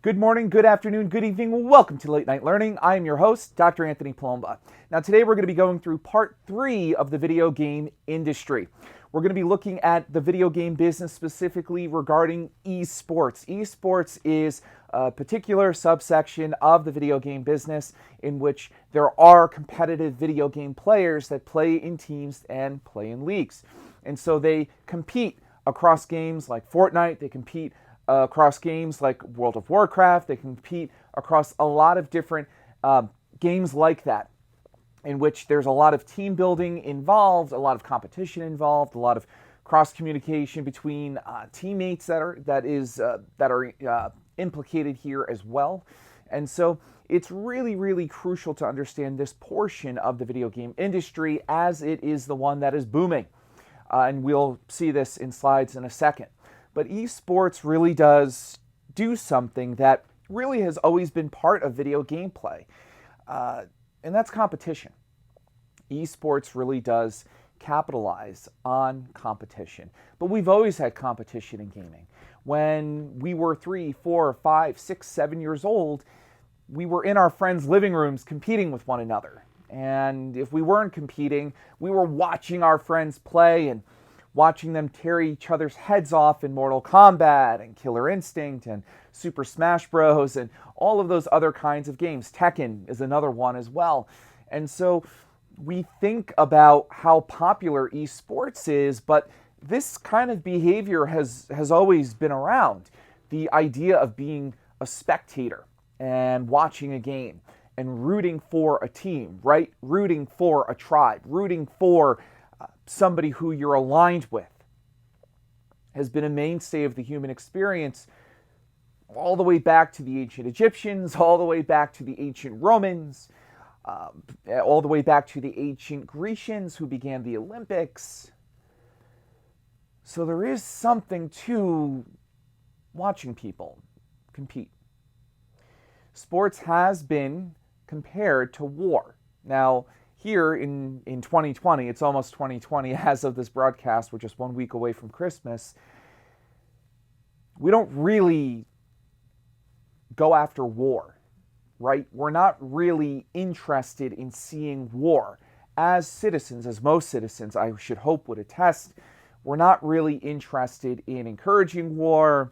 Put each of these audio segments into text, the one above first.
Good morning, good afternoon, good evening. Welcome to Late Night Learning. I am your host, Dr. Anthony Palumba. Now today we're going to be going through part 3 of the video game industry. We're going to be looking at the video game business specifically regarding esports. Esports is a particular subsection of the video game business in which there are competitive video game players that play in teams and play in leagues. And so they compete across games like Fortnite, they compete across games like World of Warcraft, they compete across a lot of different games like that, in which there's a lot of team building involved, a lot of competition involved, a lot of cross communication between teammates that are implicated here as well. And so it's really, really crucial to understand this portion of the video game industry, as it is the one that is booming. And we'll see this in slides in a second. But esports really does do something that really has always been part of video gameplay, and that's competition. Esports really does capitalize on competition. But we've always had competition in gaming. When we were 3, 4, 5, 6, 7 years old, we were in our friends' living rooms competing with one another. And if we weren't competing, we were watching our friends play and watching them tear each other's heads off in Mortal Kombat and Killer Instinct and Super Smash Bros. And all of those other kinds of games. Tekken is another one as well. And so we think about how popular esports is, but this kind of behavior has always been around. The idea of being a spectator and watching a game and rooting for a team, right? Rooting for a tribe, rooting for somebody who you're aligned with has been a mainstay of the human experience all the way back to the ancient Egyptians, all the way back to the ancient Romans, all the way back to the ancient Grecians who began the Olympics. So there is something to watching people compete. Sports has been compared to war. Now, here in 2020, it's almost 2020 as of this broadcast, we're just 1 week away from Christmas, we don't really go after war, right? We're not really interested in seeing war. As citizens, as most citizens, I should hope would attest, we're not really interested in encouraging war,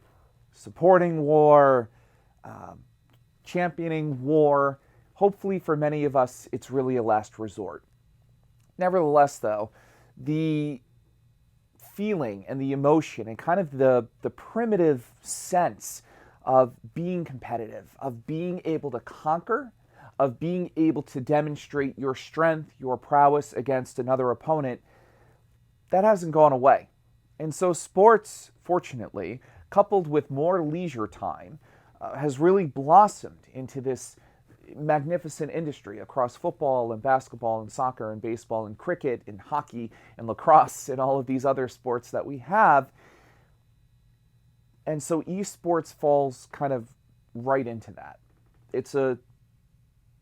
supporting war, championing war. Hopefully for many of us, it's really a last resort. Nevertheless, though, the feeling and the emotion and kind of the primitive sense of being competitive, of being able to conquer, of being able to demonstrate your strength, your prowess against another opponent, that hasn't gone away. And so sports, fortunately, coupled with more leisure time, has really blossomed into this magnificent industry across football and basketball and soccer and baseball and cricket and hockey and lacrosse and all of these other sports that we have. And so esports falls kind of right into that. It's a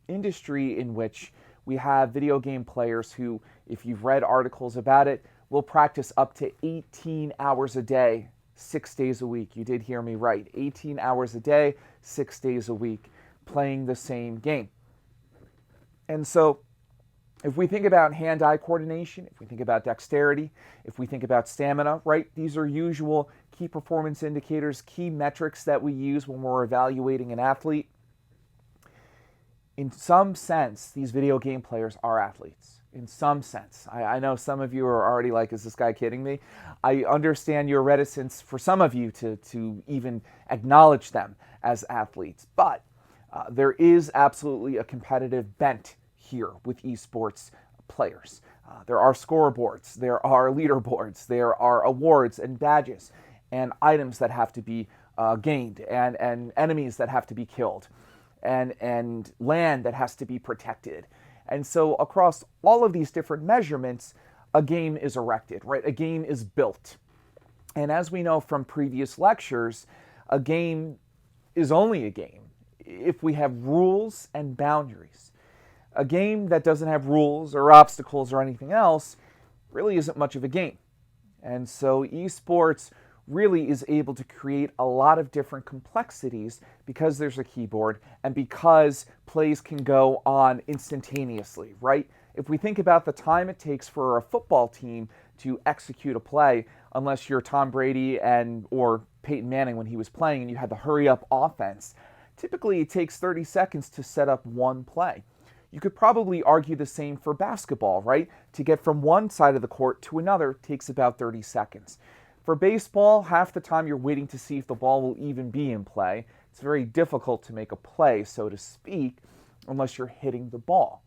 industry in which we have video game players who, if you've read articles about it, will practice up to 18 hours a day, 6 days a week. You did hear me right. 18 hours a day, 6 days a week, playing the same game. And so if we think about hand-eye coordination, if we think about dexterity, if we think about stamina, right? These are usual key performance indicators, key metrics that we use when we're evaluating an athlete. In some sense, these video game players are athletes. In some sense. I know some of you are already like, is this guy kidding me? I understand your reticence for some of you to even acknowledge them as athletes, but there is absolutely a competitive bent here with esports players. There are scoreboards, there are leaderboards, there are awards and badges and items that have to be gained and enemies that have to be killed and land that has to be protected. And so across all of these different measurements, a game is erected, right? A game is built. And as we know from previous lectures, a game is only a game if we have rules and boundaries. A game that doesn't have rules or obstacles or anything else really isn't much of a game. And so esports really is able to create a lot of different complexities because there's a keyboard and because plays can go on instantaneously, right? If we think about the time it takes for a football team to execute a play, unless you're Tom Brady or Peyton Manning when he was playing and you had the hurry up offense, typically it takes 30 seconds to set up one play. You could probably argue the same for basketball, right? To get from one side of the court to another takes about 30 seconds. For baseball, half the time you're waiting to see if the ball will even be in play. It's very difficult to make a play, so to speak, unless you're hitting the ball.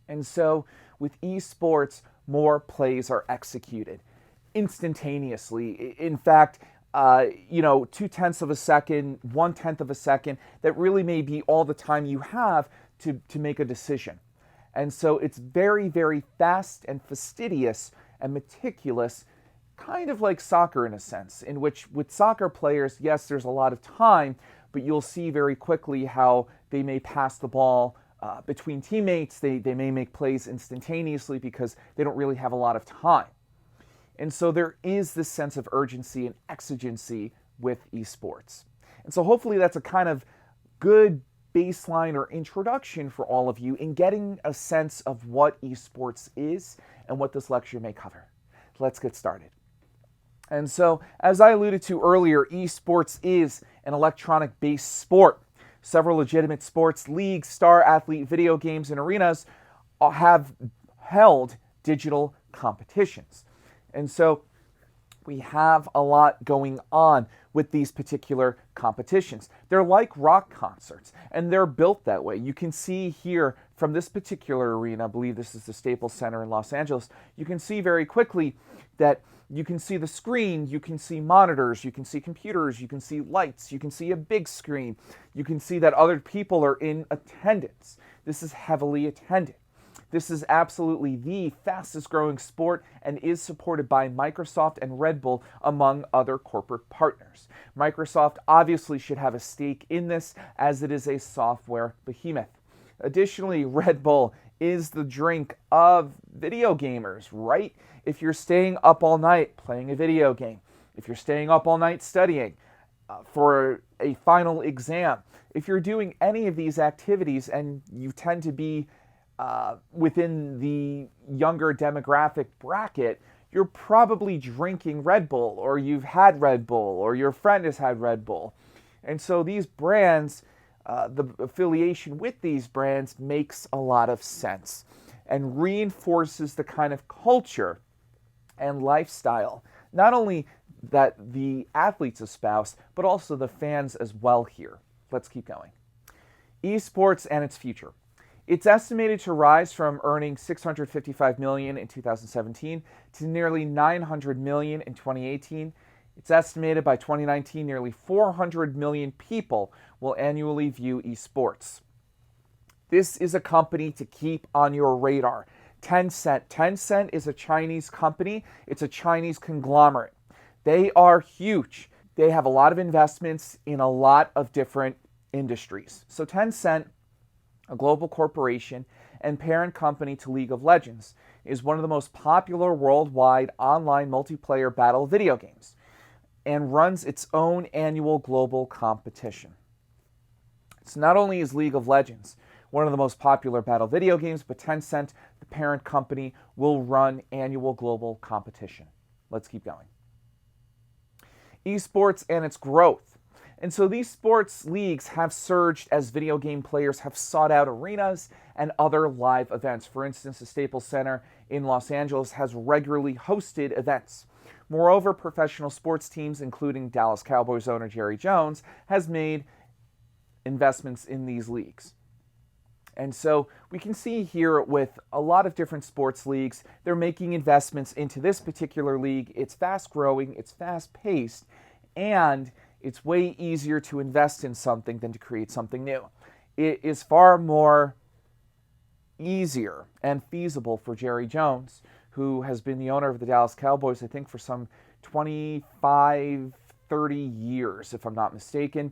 And so with esports, more plays are executed instantaneously. In fact, 0.2 of a second, 1/10 of a second, that really may be all the time you have to make a decision. And so it's very, very fast and fastidious and meticulous, kind of like soccer in a sense, in which with soccer players, yes, there's a lot of time, but you'll see very quickly how they may pass the ball between teammates. They may make plays instantaneously because they don't really have a lot of time. And so there is this sense of urgency and exigency with esports. And so hopefully that's a kind of good baseline or introduction for all of you in getting a sense of what esports is and what this lecture may cover. Let's get started. And so, as I alluded to earlier, esports is an electronic-based sport. Several legitimate sports leagues, star athlete video games, and arenas have held digital competitions. And so we have a lot going on with these particular competitions. They're like rock concerts, and they're built that way. You can see here from this particular arena, I believe this is the Staples Center in Los Angeles, you can see very quickly that you can see the screen, you can see monitors, you can see computers, you can see lights, you can see a big screen, you can see that other people are in attendance. This is heavily attended. This is absolutely the fastest growing sport and is supported by Microsoft and Red Bull, among other corporate partners. Microsoft obviously should have a stake in this, as it is a software behemoth. Additionally, Red Bull is the drink of video gamers, right? If you're staying up all night playing a video game, if you're staying up all night studying for a final exam, if you're doing any of these activities and you tend to be within the younger demographic bracket, you're probably drinking Red Bull, or you've had Red Bull, or your friend has had Red Bull. And so these brands, the affiliation with these brands makes a lot of sense and reinforces the kind of culture and lifestyle, not only that the athletes espouse, but also the fans as well here. Let's keep going. Esports and its future. It's estimated to rise from earning $655 million in 2017 to nearly $900 million in 2018. It's estimated by 2019 nearly 400 million people will annually view esports. This is a company to keep on your radar. Tencent. Tencent is a Chinese company. It's a Chinese conglomerate. They are huge. They have a lot of investments in a lot of different industries. So Tencent, a global corporation and parent company to League of Legends, is one of the most popular worldwide online multiplayer battle video games and runs its own annual global competition. So not only is League of Legends one of the most popular battle video games, but Tencent, the parent company, will run annual global competition. Let's keep going. Esports and its growth. And so these sports leagues have surged as video game players have sought out arenas and other live events. For instance, the Staples Center in Los Angeles has regularly hosted events. Moreover, professional sports teams, including Dallas Cowboys owner Jerry Jones, has made investments in these leagues. And so we can see here with a lot of different sports leagues, they're making investments into this particular league. It's fast growing, it's fast paced, and it's way easier to invest in something than to create something new. It is far more easier and feasible for Jerry Jones, who has been the owner of the Dallas Cowboys, I think, for some 25, 30 years, if I'm not mistaken,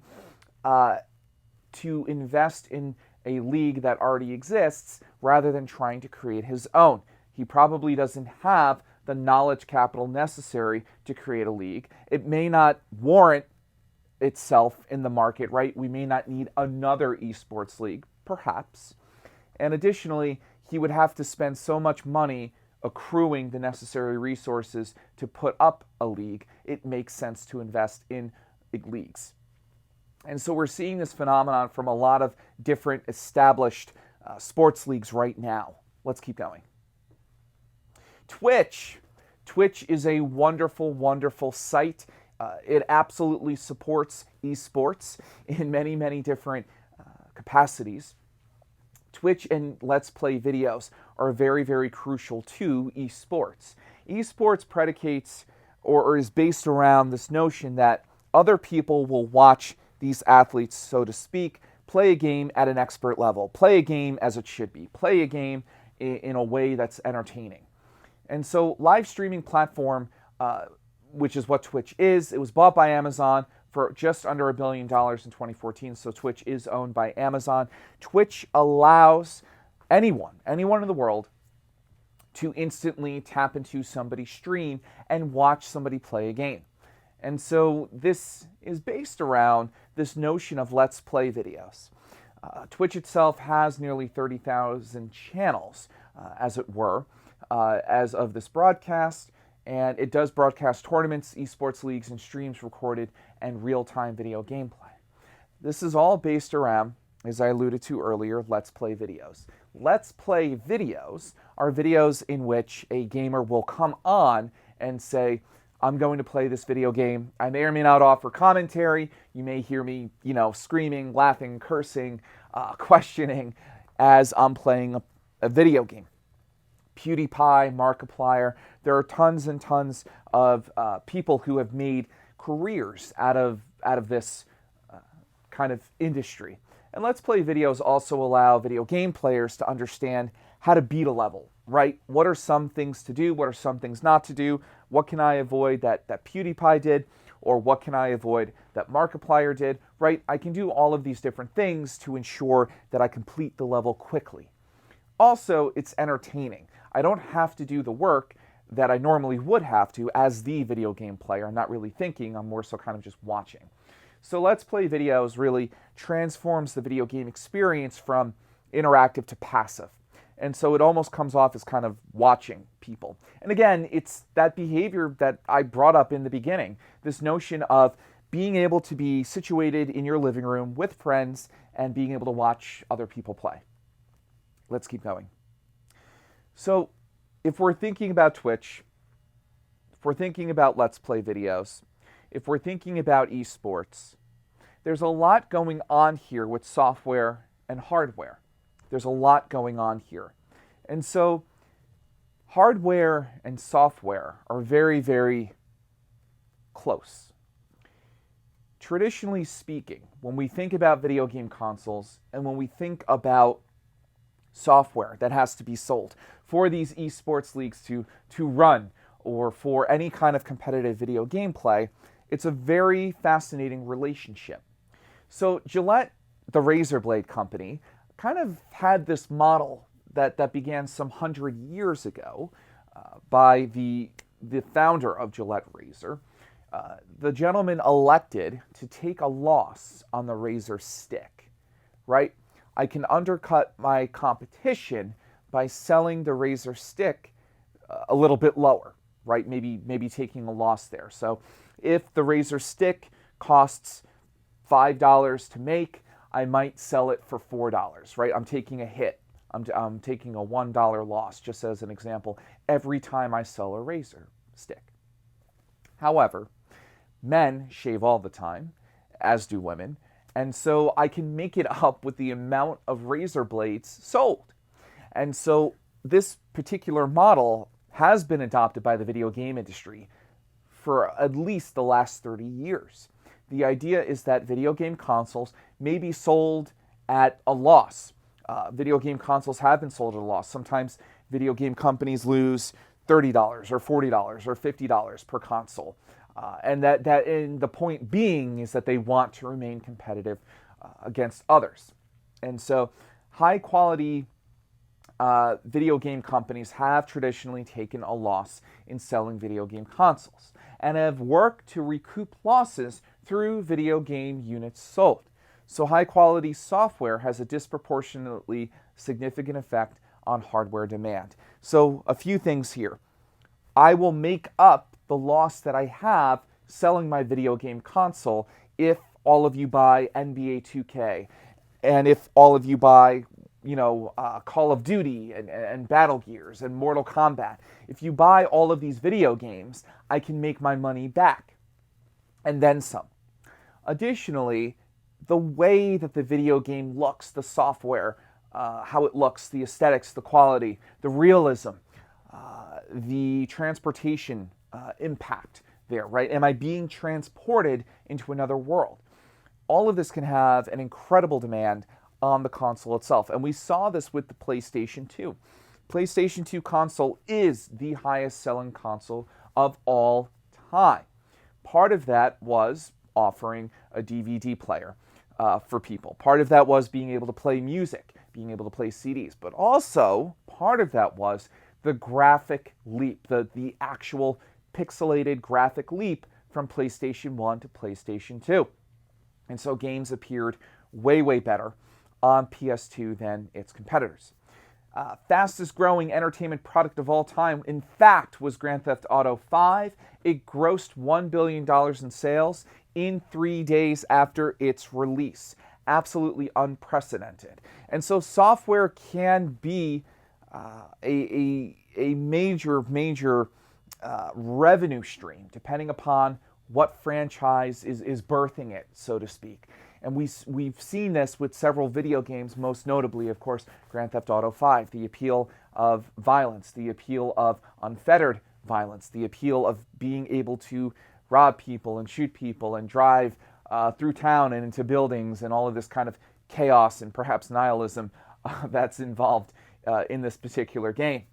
to invest in a league that already exists rather than trying to create his own. He probably doesn't have the knowledge capital necessary to create a league. It may not warrant itself in the market, right? We may not need another esports league, perhaps. And additionally, he would have to spend so much money accruing the necessary resources to put up a league. It makes sense to invest in leagues. And so we're seeing this phenomenon from a lot of different established sports leagues right now. Let's keep going. Twitch. Twitch is a wonderful, wonderful site. It absolutely supports esports in many, many different capacities. Twitch and Let's Play videos are very, very crucial to esports. Esports predicates or is based around this notion that other people will watch these athletes, so to speak, play a game at an expert level, play a game as it should be, play a game in a way that's entertaining. And so live streaming platform, which is what Twitch is, it was bought by Amazon for just under $1 billion in 2014, so Twitch is owned by Amazon. Twitch allows anyone in the world to instantly tap into somebody's stream and watch somebody play a game. And so this is based around this notion of Let's Play videos. Twitch itself has nearly 30,000 channels, as it were, as of this broadcast, and it does broadcast tournaments, esports leagues, and streams recorded and real-time video gameplay. This is all based around, as I alluded to earlier, Let's Play videos. Let's Play videos are videos in which a gamer will come on and say, I'm going to play this video game. I may or may not offer commentary. You may hear me, screaming, laughing, cursing, questioning as I'm playing a video game. PewDiePie, Markiplier, there are tons and tons of people who have made careers out of this kind of industry. And Let's Play videos also allow video game players to understand how to beat a level, right? What are some things to do? What are some things not to do? What can I avoid that PewDiePie did? Or what can I avoid that Markiplier did, right? I can do all of these different things to ensure that I complete the level quickly. Also, it's entertaining. I don't have to do the work that I normally would have to as the video game player. I'm not really thinking, I'm more so kind of just watching. So Let's Play videos really transforms the video game experience from interactive to passive. And so it almost comes off as kind of watching people. And again, it's that behavior that I brought up in the beginning, this notion of being able to be situated in your living room with friends and being able to watch other people play. Let's keep going. So if we're thinking about Twitch, if we're thinking about Let's Play videos, if we're thinking about esports, there's a lot going on here with software and hardware. There's a lot going on here. And so hardware and software are very, very close. Traditionally speaking, when we think about video game consoles and when we think about software that has to be sold for these esports leagues to run or for any kind of competitive video gameplay, it's a very fascinating relationship. So Gillette, the razor blade company, kind of had this model that began some 100 years ago by the founder of Gillette Razor. The gentleman elected to take a loss on the razor stick, right? I can undercut my competition by selling the razor stick a little bit lower, right? Maybe taking a loss there. So if the razor stick costs $5 to make, I might sell it for $4, right? I'm taking a hit. I'm taking a $1 loss, just as an example, every time I sell a razor stick. However, men shave all the time, as do women, and so I can make it up with the amount of razor blades sold. And so this particular model has been adopted by the video game industry for at least the last 30 years. The idea is that video game consoles may be sold at a loss. Video game consoles have been sold at a loss. Sometimes video game companies lose $30 or $40 or $50 per console. And the point being is that they want to remain competitive against others. And so high quality video game companies have traditionally taken a loss in selling video game consoles and have worked to recoup losses through video game units sold. So high quality software has a disproportionately significant effect on hardware demand. So a few things here. I will make up the loss that I have selling my video game console if all of you buy NBA 2K and if all of you buy Call of Duty and Battle Gears and Mortal Kombat. If you buy all of these video games, I can make my money back and then some. Additionally, the way that the video game looks, the software, how it looks, the aesthetics, the quality, the realism, the transportation impact there, right? Am I being transported into another world? All of this can have an incredible demand on the console itself. And we saw this with the PlayStation 2. PlayStation 2 console is the highest selling console of all time. Part of that was offering a DVD player for people. Part of that was being able to play music, being able to play CDs. But also, part of that was the graphic leap, the actual pixelated graphic leap from PlayStation 1 to PlayStation 2. And so games appeared way, way better on PS2 than its competitors. Fastest growing entertainment product of all time, in fact, was Grand Theft Auto 5. It grossed $1 billion in sales in 3 days after its release. Absolutely unprecedented. And so software can be a major revenue stream, depending upon what franchise is birthing it, so to speak. And we've seen this with several video games, most notably, of course, Grand Theft Auto 5, the appeal of violence, the appeal of unfettered violence, the appeal of being able to rob people and shoot people and drive through town and into buildings and all of this kind of chaos and perhaps nihilism that's involved in this particular game.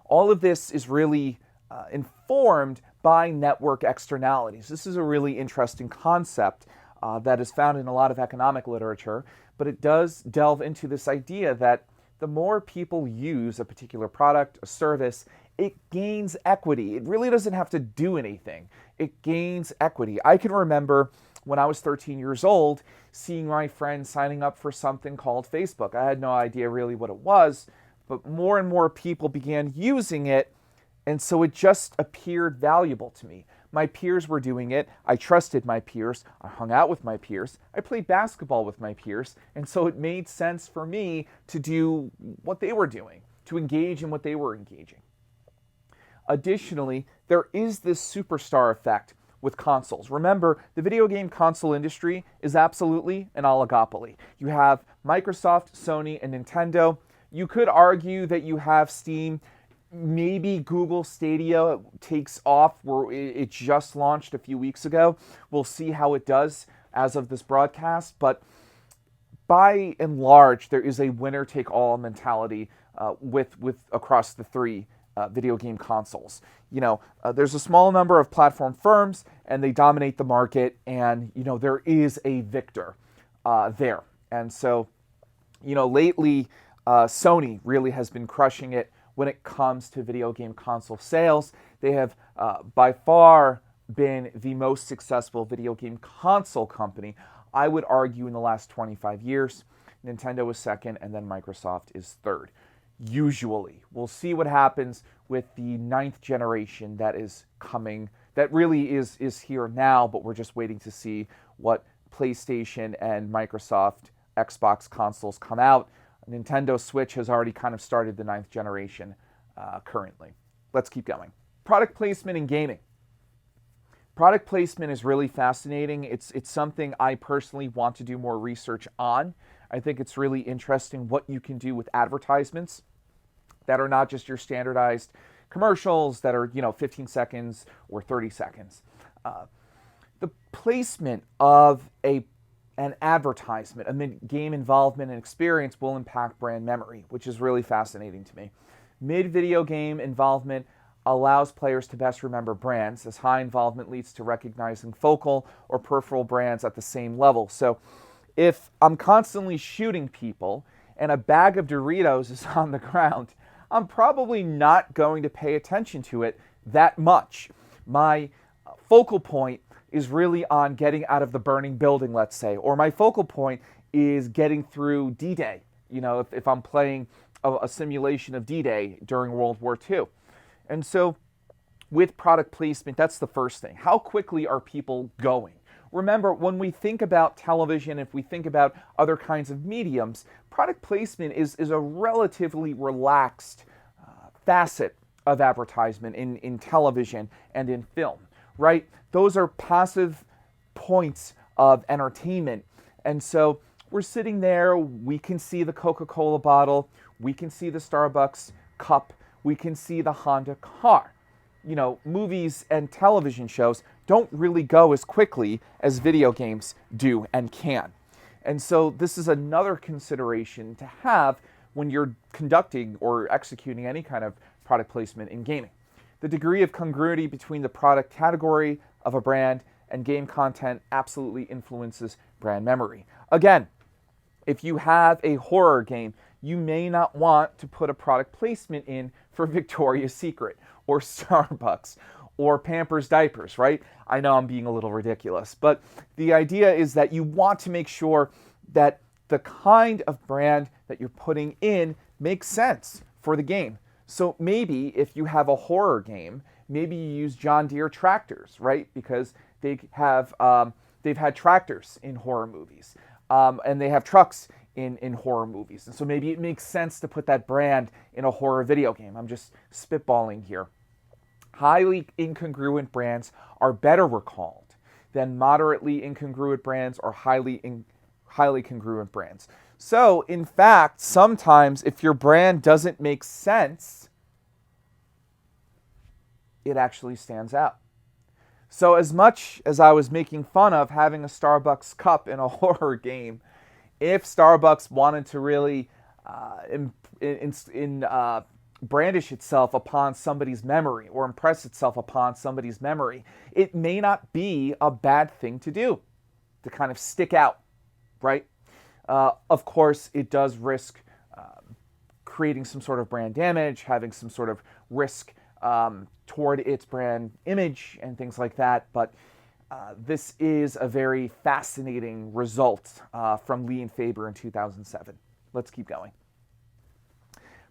All of this is really informed by network externalities. This is a really interesting concept that is found in a lot of economic literature, but it does delve into this idea that the more people use a particular product, a service, it gains equity. It really doesn't have to do anything. It gains equity. I can remember when I was 13 years old, seeing my friends signing up for something called Facebook. I had no idea really what it was, but more and more people began using it, and so it just appeared valuable to me. My peers were doing it. I trusted my peers. I hung out with my peers. I played basketball with my peers, and so it made sense for me to do what they were doing, to engage in what they were engaging. Additionally, there is this superstar effect with consoles. Remember, the video game console industry is absolutely an oligopoly. You have Microsoft, Sony, and Nintendo. You could argue that you have Steam. Maybe Google Stadia takes off, where it just launched a few weeks ago. We'll see how it does as of this broadcast. But by and large, there is a winner-take-all mentality with across the three video game consoles. There's a small number of platform firms, and they dominate the market, and there is a victor there. And so, lately, Sony really has been crushing it when it comes to video game console sales. They have by far been the most successful video game console company, I would argue, in the last 25 years. Nintendo is second, and then Microsoft is third. Usually. We'll see what happens with the 9th generation that is coming. That really is here now, but we're just waiting to see what PlayStation and Microsoft Xbox consoles come out. Nintendo Switch has already kind of started the 9th generation currently. Let's keep going. Product placement in gaming. Product placement is really fascinating. It's something I personally want to do more research on. I think it's really interesting what you can do with advertisements that are not just your standardized commercials that are 15 seconds or 30 seconds. The placement of an advertisement amid game involvement and experience will impact brand memory, which is really fascinating to me. Mid-video game involvement allows players to best remember brands, as high involvement leads to recognizing focal or peripheral brands at the same level. So if I'm constantly shooting people and a bag of Doritos is on the ground, I'm probably not going to pay attention to it that much. My focal point is really on getting out of the burning building, let's say, or my focal point is getting through D-Day, if I'm playing a simulation of D-Day during World War II. And so with product placement, that's the first thing. How quickly are people going? Remember, when we think about television, if we think about other kinds of mediums, product placement is a relatively relaxed facet of advertisement in television and in film, right? Those are passive points of entertainment. And so we're sitting there, we can see the Coca-Cola bottle, we can see the Starbucks cup, we can see the Honda car. Movies and television shows don't really go as quickly as video games do and can. And so this is another consideration to have when you're conducting or executing any kind of product placement in gaming. The degree of congruity between the product category of a brand and game content absolutely influences brand memory. Again, if you have a horror game, you may not want to put a product placement in for Victoria's Secret or Starbucks or Pampers diapers, right? I know I'm being a little ridiculous, but the idea is that you want to make sure that the kind of brand that you're putting in makes sense for the game. So maybe if you have a horror game, maybe you use John Deere tractors, right? Because they've had tractors in horror movies, and they have trucks in horror movies. And so maybe it makes sense to put that brand in a horror video game. I'm just spitballing here. Highly incongruent brands are better recalled than moderately incongruent brands or highly congruent brands. So, in fact, sometimes if your brand doesn't make sense, it actually stands out. So as much as I was making fun of having a Starbucks cup in a horror game, if Starbucks wanted to really brandish itself upon somebody's memory or impress itself upon somebody's memory, it may not be a bad thing to do, to kind of stick out, right? Of course, it does risk creating some sort of brand damage, having some sort of risk toward its brand image and things like that. But this is a very fascinating result from Lee and Faber in 2007. Let's keep going.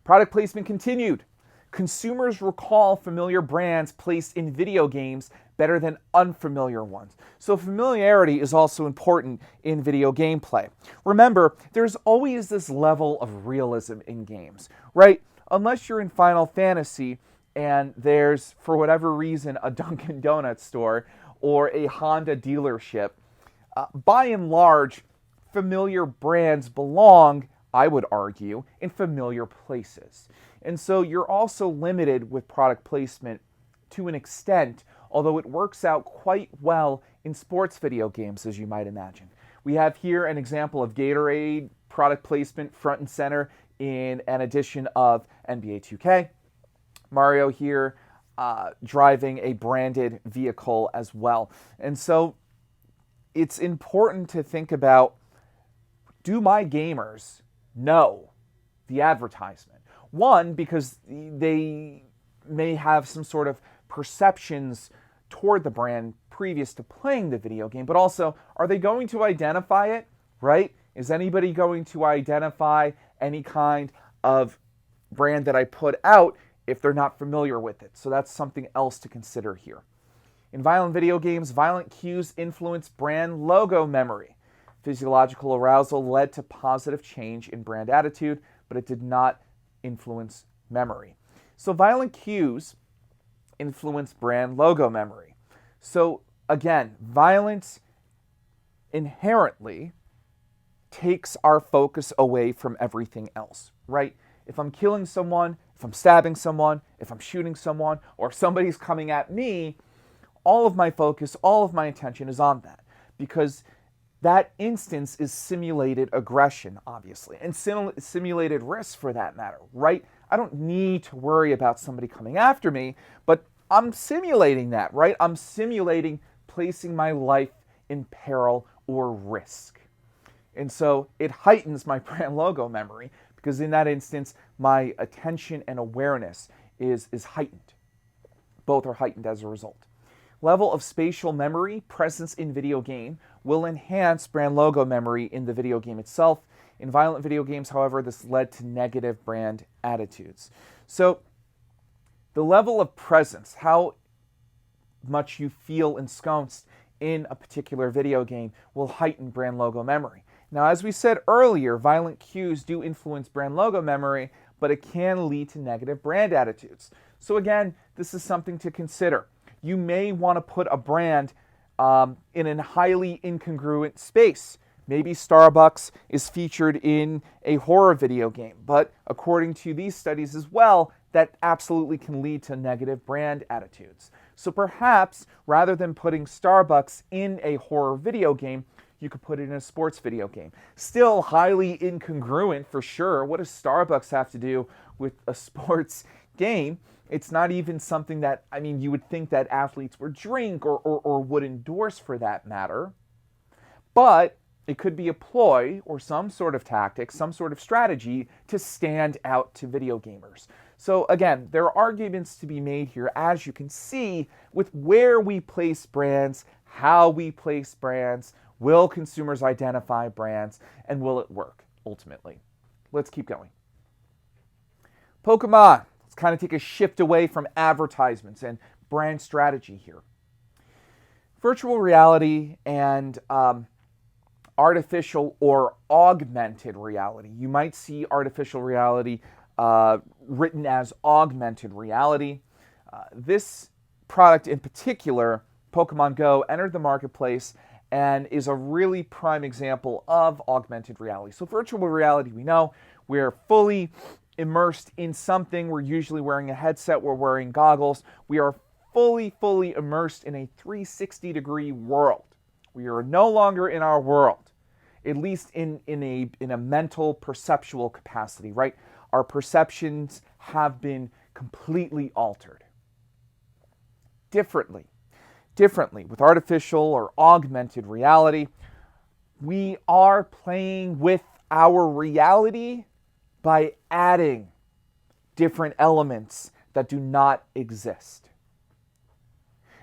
Product placement continued. Consumers recall familiar brands placed in video games better than unfamiliar ones. So familiarity is also important in video gameplay. Remember, there's always this level of realism in games, right? Unless you're in Final Fantasy and there's, for whatever reason, a Dunkin' Donuts store or a Honda dealership, by and large, familiar brands belong, I would argue, in familiar places. And so you're also limited with product placement to an extent, although it works out quite well in sports video games, as you might imagine. We have here an example of Gatorade product placement front and center in an edition of NBA 2K. Mario here driving a branded vehicle as well. And so it's important to think about, do my gamers know the advertisement? One, because they may have some sort of perceptions toward the brand previous to playing the video game, but also, are they going to identify it, right? Is anybody going to identify any kind of brand that I put out if they're not familiar with it? So that's something else to consider here. In violent video games, violent cues influence brand logo memory. Physiological arousal led to positive change in brand attitude, but it did not influence memory. So violent cues influence brand logo memory. So again, violence inherently takes our focus away from everything else, right? If I'm killing someone, if I'm stabbing someone, if I'm shooting someone, or if somebody's coming at me, all of my focus, all of my attention is on that, because that instance is simulated aggression, obviously, and simulated risk for that matter, right? I don't need to worry about somebody coming after me, but I'm simulating that, right? I'm simulating placing my life in peril or risk. And so it heightens my brand logo memory because in that instance, my attention and awareness is heightened. Both are heightened as a result. Level of spatial memory presence in video game will enhance brand logo memory in the video game itself. In violent video games, however, this led to negative brand attitudes. So the level of presence, how much you feel ensconced in a particular video game, will heighten brand logo memory. Now, as we said earlier, violent cues do influence brand logo memory, but it can lead to negative brand attitudes. So again, this is something to consider. You may want to put a brand in a highly incongruent space. Maybe Starbucks is featured in a horror video game, but according to these studies as well, that absolutely can lead to negative brand attitudes. So perhaps rather than putting Starbucks in a horror video game, you could put it in a sports video game. Still highly incongruent for sure. What does Starbucks have to do with a sports game? It's not even something that, you would think that athletes would drink or would endorse for that matter. But it could be a ploy or some sort of tactic, some sort of strategy to stand out to video gamers. So again, there are arguments to be made here, as you can see, with where we place brands, how we place brands, will consumers identify brands, and will it work ultimately? Let's keep going. Pokemon. Let's kind of take a shift away from advertisements and brand strategy here. Virtual reality and artificial or augmented reality. You might see artificial reality written as augmented reality. This product in particular, Pokemon Go, entered the marketplace and is a really prime example of augmented reality. So virtual reality, we know, we're fully immersed in something. We're usually wearing a headset, we're wearing goggles. We are fully immersed in a 360-degree world. We are no longer in our world, at least in a mental, perceptual capacity, right? Our perceptions have been completely altered. Differently, with artificial or augmented reality, we are playing with our reality by adding different elements that do not exist,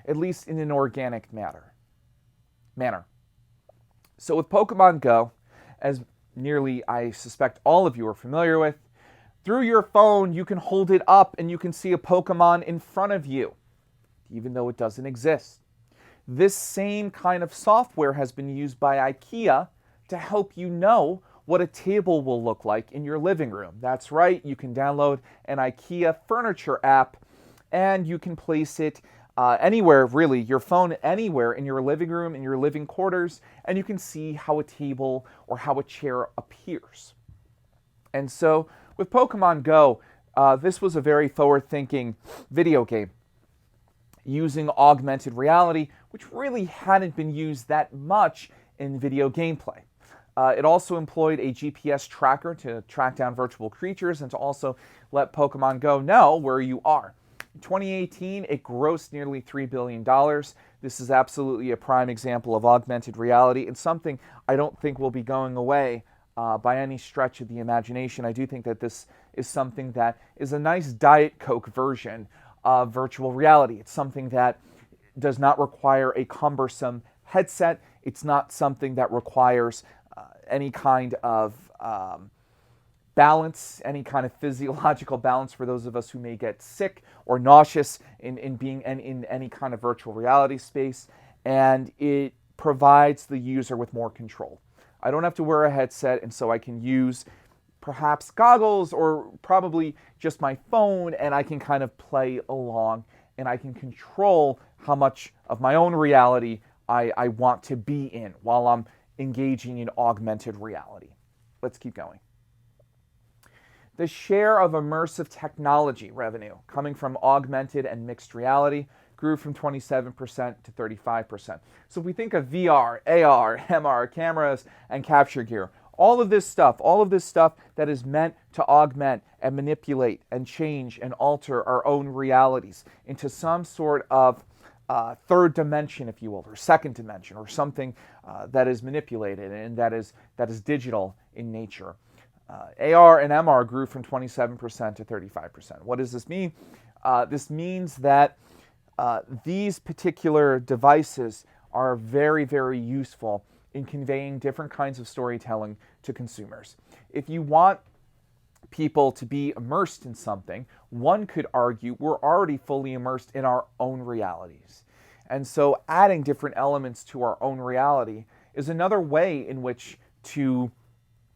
at least in an organic manner. So with Pokemon Go, as nearly I suspect all of you are familiar with, through your phone you can hold it up and you can see a Pokemon in front of you, even though it doesn't exist. This same kind of software has been used by IKEA to help you know what a table will look like in your living room. That's right, you can download an IKEA furniture app and you can place it anywhere, really, your phone anywhere in your living room, in your living quarters, and you can see how a table or how a chair appears. And so with Pokemon Go, this was a very forward-thinking video game using augmented reality, which really hadn't been used that much in video gameplay. It also employed a GPS tracker to track down virtual creatures and to also let Pokemon Go know where you are. In 2018, it grossed nearly $3 billion. This is absolutely a prime example of augmented reality and something I don't think will be going away by any stretch of the imagination. I do think that this is something that is a nice Diet Coke version of virtual reality. It's something that does not require a cumbersome headset. It's not something that requires any kind of balance, any kind of physiological balance for those of us who may get sick or nauseous in being in any kind of virtual reality space. And it provides the user with more control. I don't have to wear a headset, and so I can use perhaps goggles or probably just my phone, and I can kind of play along and I can control how much of my own reality I want to be in while I'm engaging in augmented reality. Let's keep going. The share of immersive technology revenue coming from augmented and mixed reality grew from 27% to 35%. So if we think of VR, AR, MR, cameras, and capture gear, all of this stuff that is meant to augment and manipulate and change and alter our own realities into some sort of third dimension, if you will, or second dimension, or something that is manipulated and that is digital in nature. AR and MR grew from 27% to 35%. What does this mean? This means that these particular devices are very, very useful in conveying different kinds of storytelling to consumers. If you want people to be immersed in something, one could argue we're already fully immersed in our own realities. And so adding different elements to our own reality is another way in which to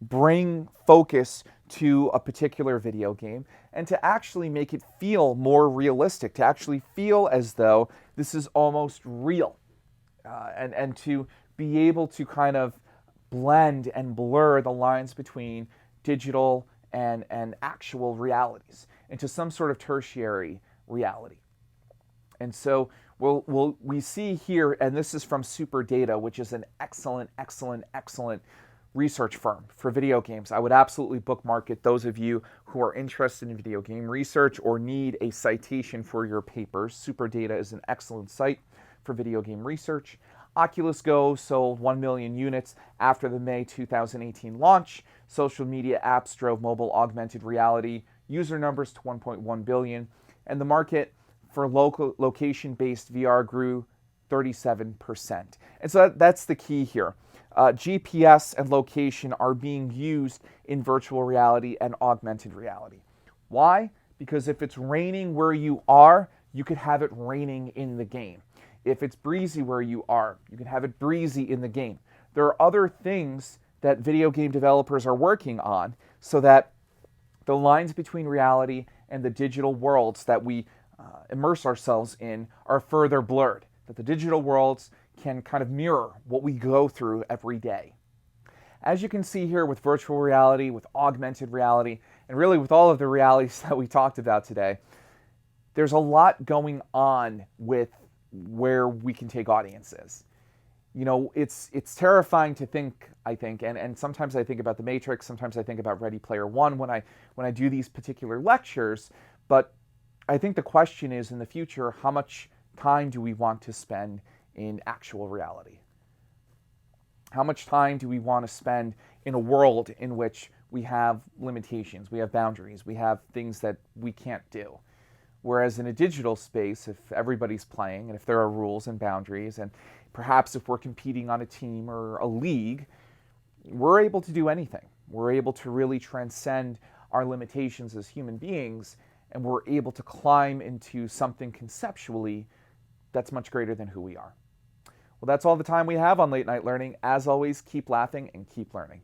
bring focus to a particular video game and to actually make it feel more realistic, to actually feel as though this is almost real, and to be able to kind of blend and blur the lines between digital and actual realities into some sort of tertiary reality. And so we see here, and this is from SuperData, which is an excellent research firm for video games. I would absolutely bookmark it. Those of you who are interested in video game research or need a citation for your papers, SuperData is an excellent site for video game research. Oculus Go sold 1 million units after the May 2018 launch. Social media apps drove mobile augmented reality user numbers to 1.1 billion, and the market for location-based VR grew 37%. And so that's the key here. GPS and location are being used in virtual reality and augmented reality. Why? Because if it's raining where you are, you could have it raining in the game. If it's breezy where you are, you can have it breezy in the game. There are other things that video game developers are working on so that the lines between reality and the digital worlds that we immerse ourselves in are further blurred, that the digital worlds can kind of mirror what we go through every day. As you can see here with virtual reality, with augmented reality, and really with all of the realities that we talked about today, there's a lot going on with where we can take audiences. You know, it's terrifying to think, I think, and sometimes I think about The Matrix, sometimes I think about Ready Player One when I do these particular lectures, but I think the question is, in the future, how much time do we want to spend in actual reality? How much time do we want to spend in a world in which we have limitations, we have boundaries, we have things that we can't do? Whereas in a digital space, if everybody's playing and if there are rules and boundaries, and perhaps if we're competing on a team or a league, we're able to do anything. We're able to really transcend our limitations as human beings, and we're able to climb into something conceptually that's much greater than who we are. Well, that's all the time we have on Late Night Learning. As always, keep laughing and keep learning.